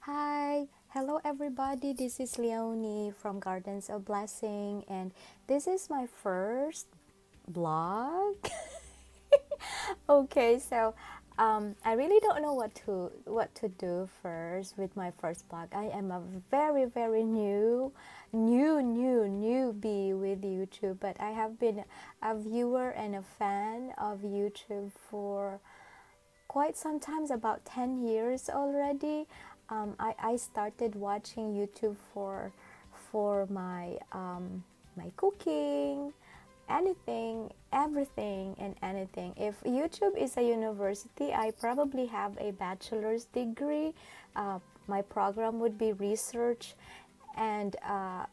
Hi, hello everybody. This is Leonie from Gardens of Blessing, and this is my first blog. Okay, so I really don't know what to do first with my first blog. I am a very newbie with YouTube, but I have been a viewer and a fan of YouTube for quite sometimes about 10 years already. I started watching YouTube for my cooking, anything, everything and anything. If YouTube is a university, I probably have a bachelor's degree. My program would be research and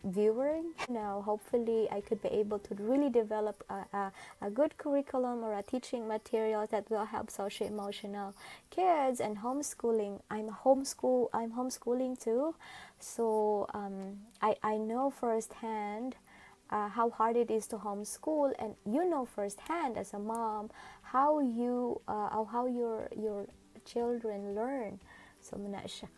viewing. Hopefully I could be able to really develop a good curriculum or a teaching material that will help social emotional kids and homeschooling. I'm homeschooling too, so I know firsthand how hard it is to homeschool, and you know firsthand as a mom how your children learn. So muna siya.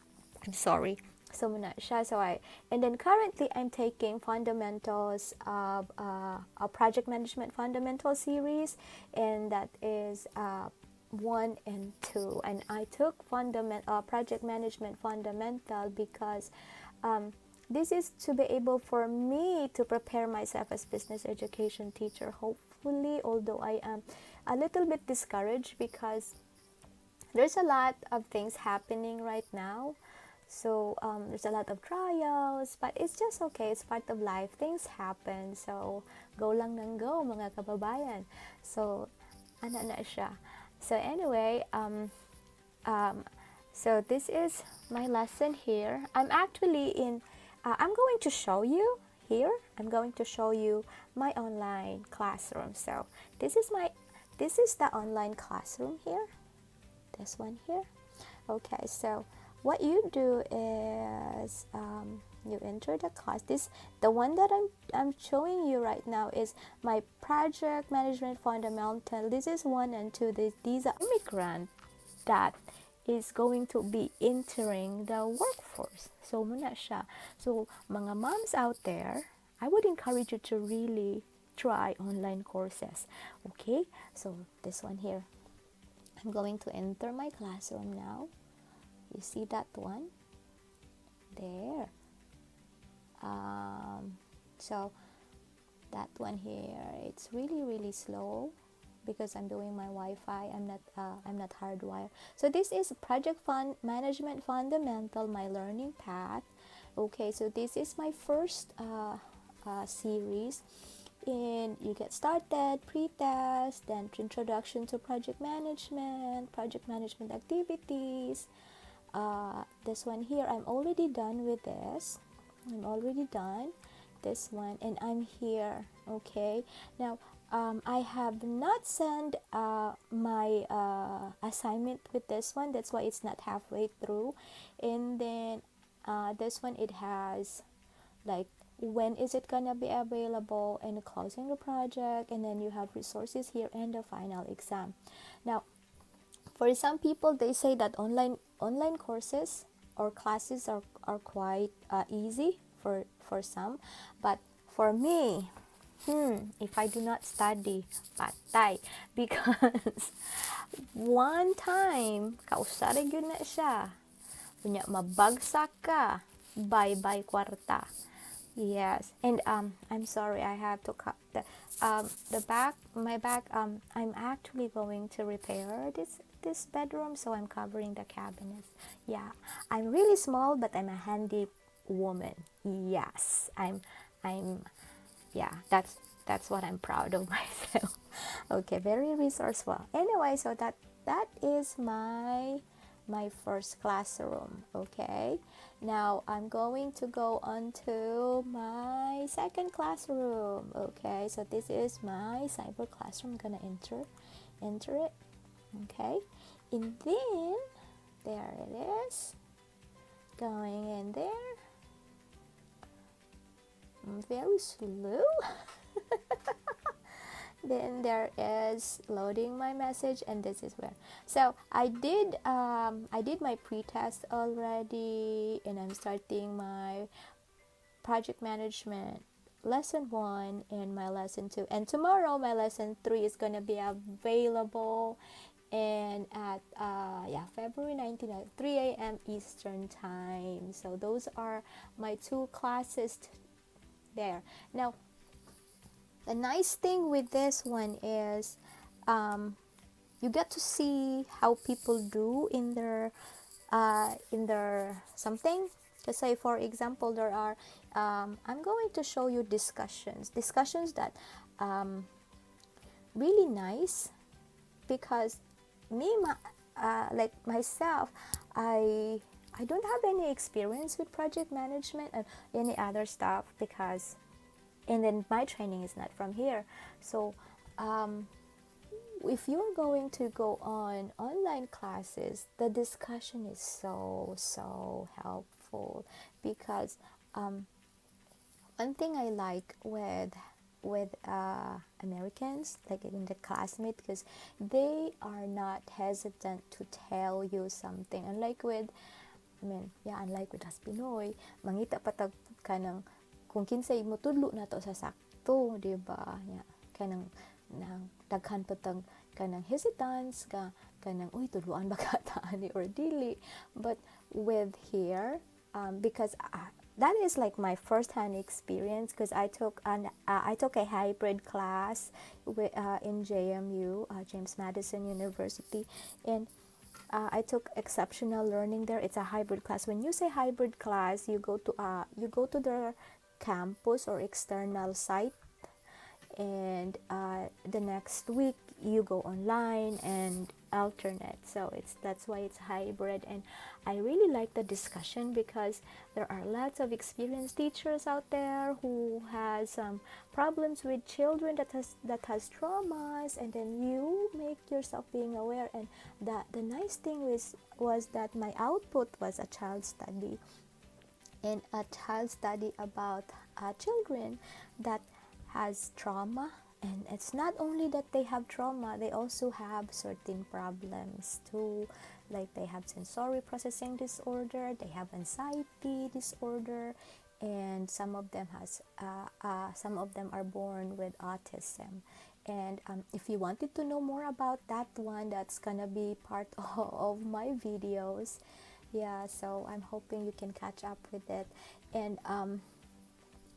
I'm sorry. So muna siya. And then currently I'm taking fundamentals of a project management fundamental series, and that is 1 and 2. And I took project management fundamental because this is to be able for me to prepare myself as business education teacher, hopefully, although I am a little bit discouraged because there's a lot of things happening right now. So there's a lot of trials, but it's just okay. It's part of life. Things happen. So go lang ng go, mga kababayan. So ano na siya. So anyway, so this is my lesson here. I'm actually in. I'm going to show you here. I'm going to show you my online classroom. So this is the online classroom here. This one here. Okay, so what you do is you enter the class. The one that I'm showing you right now is my project management fundamental. This is 1 and 2. These are immigrant that is going to be entering the workforce. So muna siya. So mga moms out there, I would encourage you to really try online courses. Okay, so this one here. I'm going to enter my classroom now. You see that one? There. So that one here, it's really slow because I'm doing my Wi-Fi. I'm not hardwired. So this is project management fundamental, my learning path. Okay, so this is my first series. And you get started, pre-test, then introduction to project management activities. This one here, I'm already done with this. I'm already done this one, and I'm here. Okay, now I have not sent my assignment with this one. That's why it's not halfway through. And then this one, it has like when is it gonna be available and closing the project, and then you have resources here and the final exam. Now for some people, they say that online courses or classes are quite easy for some, but for me, if I do not study, patay. Because one time kausara gyud na siya, unya mabagsak ka, bye bye kwarta. Yes, and I'm sorry, I have to cut the back. My back. I'm actually going to repair this bedroom, so I'm covering the cabinets. Yeah, I'm really small, but I'm a handy woman. Yes, I'm. Yeah, that's what I'm proud of myself. Okay, very resourceful. Anyway, so that is my first classroom. Okay, now I'm going to go on to my second classroom. Okay, so this is my cyber classroom. I'm gonna enter it. Okay, and then there it is, going in there. Very slow. then there is loading my message, and this is where. So I did my pre-test already, and I'm starting my project management lesson 1 and my lesson 2, and tomorrow my lesson 3 is gonna be available, and at February 19th at 3 a.m. Eastern time. So those are my 2 classes there. Now the nice thing with this one is you get to see how people do in their something. Just say for example, there are I'm going to show you discussions that really nice, because like myself, I don't have any experience with project management and any other stuff, because and then my training is not from here. So if you're going to go on online classes, the discussion is so helpful, because one thing I like with Americans, like in the classmate, because they are not hesitant to tell you something, unlike with unlike with us Pinoy, mangita patag kanang kung kinsay mo tudlo na to sa sakto, di ba? Yeah, kanang nang daghan patag kanang hesitance ka, kanang uy tudloan ba ka taani or dili. But with here, because that is like my first-hand experience, because I took a hybrid class in JMU, James Madison University, and I took exceptional learning there. It's a hybrid class. When you say hybrid class, you go to their campus or external site, and the next week you go online and alternate. So that's why it's hybrid, and I really like the discussion, because there are lots of experienced teachers out there who has some problems with children that has traumas, and then you make yourself being aware. And the nice thing was that my output was a child study, and a child study about children that has trauma. And it's not only that they have trauma, they also have certain problems too, like they have sensory processing disorder, they have anxiety disorder, and some of them are born with autism. And if you wanted to know more about that one, that's gonna be part of my videos. Yeah, so I'm hoping you can catch up with it. And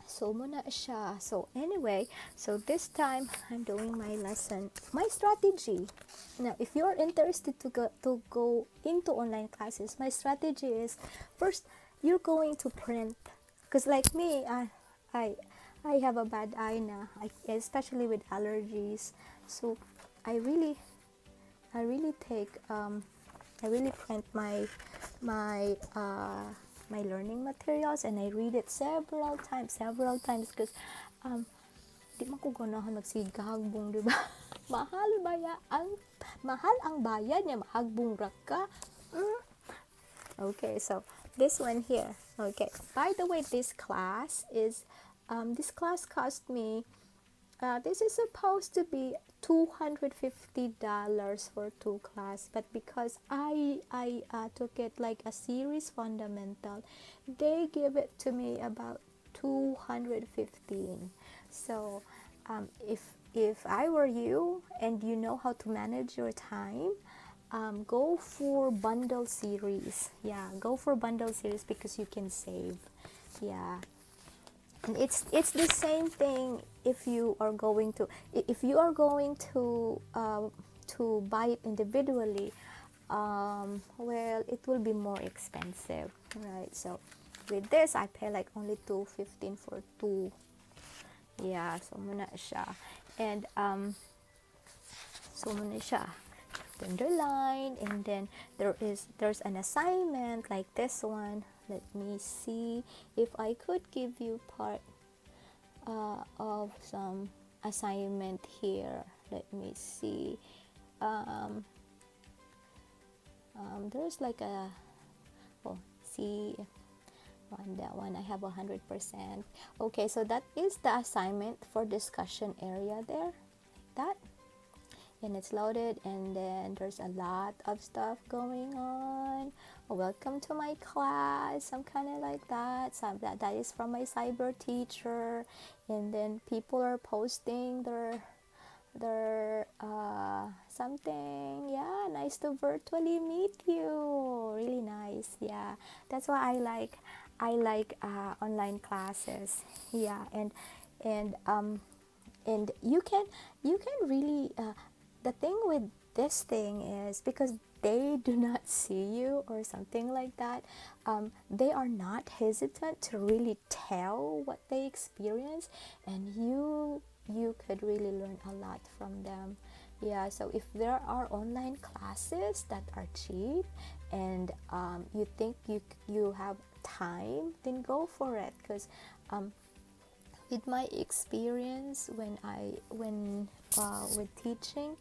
so muna siya. So anyway, so this time I'm doing my lesson, my strategy. Now, if you're interested to go into online classes, my strategy is, first you're going to print, because like me, I have a bad eye now, especially with allergies. So I really take I really print my learning materials, and I read it several times, because di man ko ganahan magsigahagbong, di ba? mahal ang bayad niya, mahagbong ra ka. Okay, so this one here. Okay, by the way, this class cost me, this is supposed to be $250 for 2 class, but because I took it like a series fundamental, they give it to me about 215. So if I were you and you know how to manage your time, go for bundle series. Yeah, go for bundle series, because you can save. Yeah. And it's the same thing if you are going to buy it individually. Well, it will be more expensive, right? So with this, I pay like only $215 for 2. Yeah, so muna siya. And so muna siya. Underline, and then there's an assignment like this one. Let me see if I could give you part of some assignment here. Let me see. There's like a see that one I have 100%. Okay, so that is the assignment for discussion area there. that, and it's loaded, and then there's a lot of stuff going on. Welcome to my class, some kind of like that. Some that is from my cyber teacher, and then people are posting their something. Yeah, nice to virtually meet you, really nice. Yeah, that's why I like online classes. Yeah, and you can really the thing with this thing is because they do not see you or something like that, they are not hesitant to really tell what they experience, and you could really learn a lot from them. Yeah, so if there are online classes that are cheap, and you think you have time, then go for it, because with my experience when with teaching,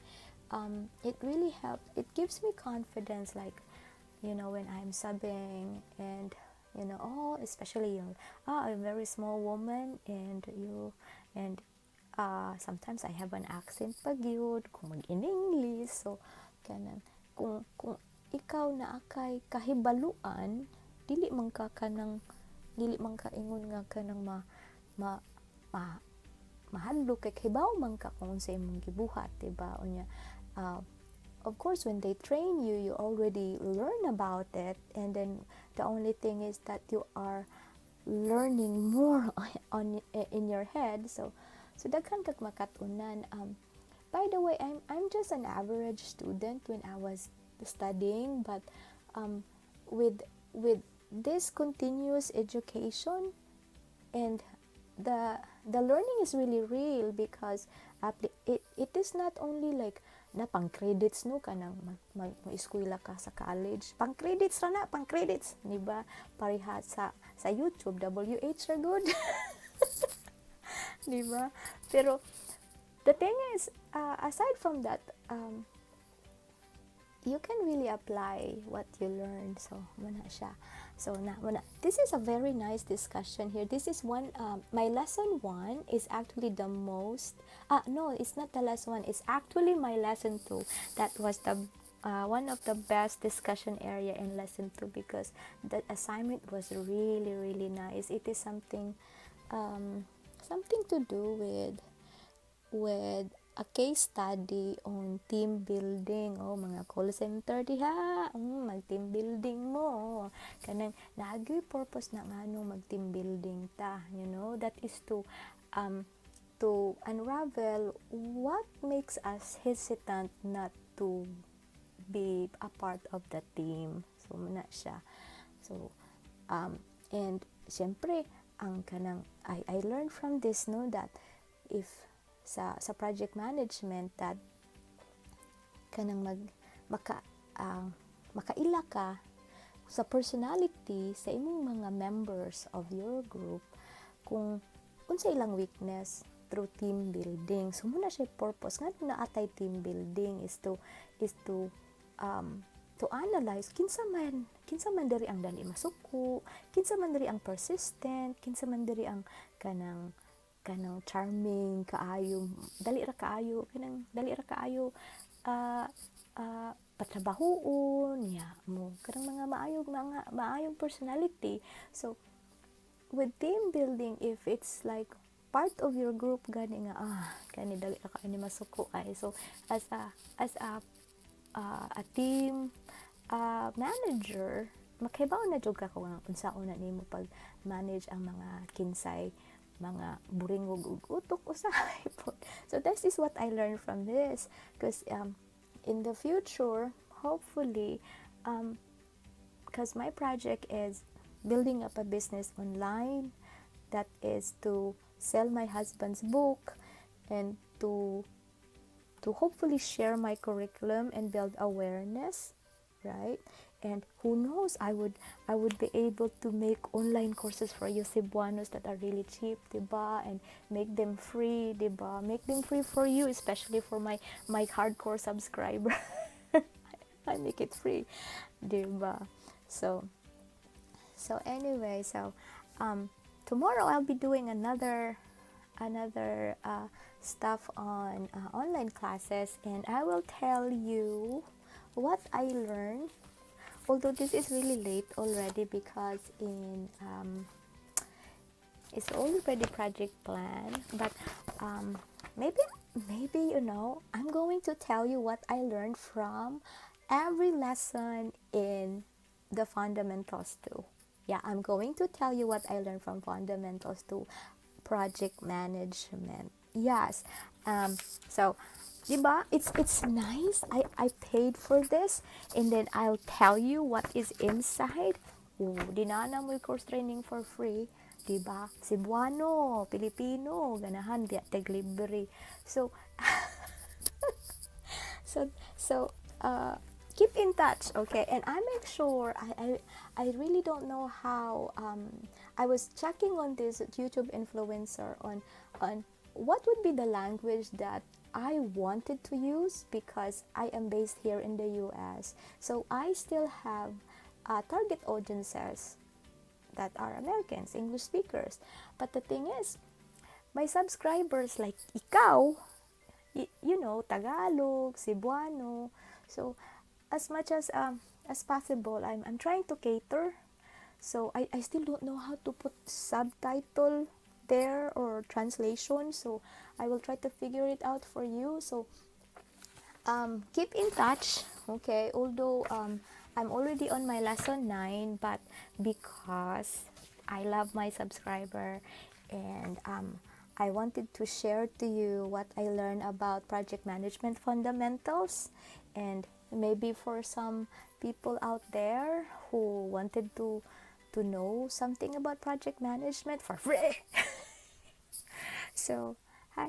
it really helps. It gives me confidence, like, when I'm subbing, and oh, especially a very small woman, and sometimes I have an accent pag yun kung mag in English, so kanan kung ikaw na akay kahibaluan, dili man ka kanang dili man ka ingon nga kanang ma, ma mahadlok kay hibaw man ka kung sa imong gibuhat, diba? Unya, of course when they train you, you already learn about it, and then the only thing is that you are learning more on in your head, so daghan kag makatunan. By the way, I'm just an average student when I was studying, but with this continuous education, and the learning is really real, because it is not only like na pang credits no kanang mag-eskwela ka sa college, pang credits ra na, pang credits, di ba? Pareha sa YouTube, WH are good. Di ba? Pero the thing is, aside from that, you can really apply what you learned. So muna siya. So this is a very nice discussion here. This is one, my lesson 1 is actually the most, no, it's not the last one, it's actually my lesson 2. That was the one of the best discussion area in lesson 2, because the assignment was really, really nice. It is something to do with a case study on team building. Oh, mga call center diha, mag team building mo, kanang naagi purpose na ngano mag team building ta, that is to unravel what makes us hesitant not to be a part of the team. So muna siya. So and syempre ang kanang I learned from this, no, that if sa project management, that kanang makaila ka sa personality sa imong mga members of your group, kung unsa ilang weakness through team building. So muna siya purpose nga na atay team building is to analyze kinsa man diri ang dali masuko, kinsa man diri ang persistent, kinsa man diri ang kanang charming kaayo, dali ra kaayo patrabahoon mo, kanang mga maayong personality. So with team building, if it's like part of your group gani nga kani dali ra kaayo ni masuko ay, so as a team manager, makibaw na jud ka kung unsaon na nimo pag manage ang mga kinsay mga buringog ug utok usahay po. So this is what I learned from this, because in the future, hopefully, because my project is building up a business online, that is to sell my husband's book, and to hopefully share my curriculum and build awareness, right? And who knows, I would be able to make online courses for you Cebuanos that are really cheap, diba? And make them free, diba? Make them free for you, especially for my hardcore subscriber. I make it free, diba? So anyway, tomorrow I'll be doing another another stuff on online classes, and I will tell you what I learned. Although this is really late already because in it's already project plan, but um, maybe I'm going to tell you what I learned from every lesson in the fundamentals too. Yeah, I'm going to tell you what I learned from fundamentals to project management. Yes. So, diba? It's nice. I paid for this, and then I'll tell you what is inside. Oh, dinana mo course training for free. Diba? Cebuano, Pilipino, ganahan biya tag libre. So, so keep in touch, okay? And I make sure I really don't know how. I was checking on this YouTube influencer on what would be the language that I wanted to use because I am based here in the US. So I still have target audiences that are Americans, English speakers. But the thing is, my subscribers like ikaw, Tagalog, Cebuano. So as much as possible, I'm trying to cater. So I still don't know how to put subtitle there or translation. So I will try to figure it out for you. So keep in touch, okay? Although I'm already on my lesson 9, but because I love my subscriber and I wanted to share to you what I learned about project management fundamentals, and maybe for some people out there who wanted to know something about project management for free. So, hi.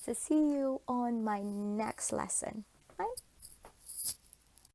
So see you on my next lesson.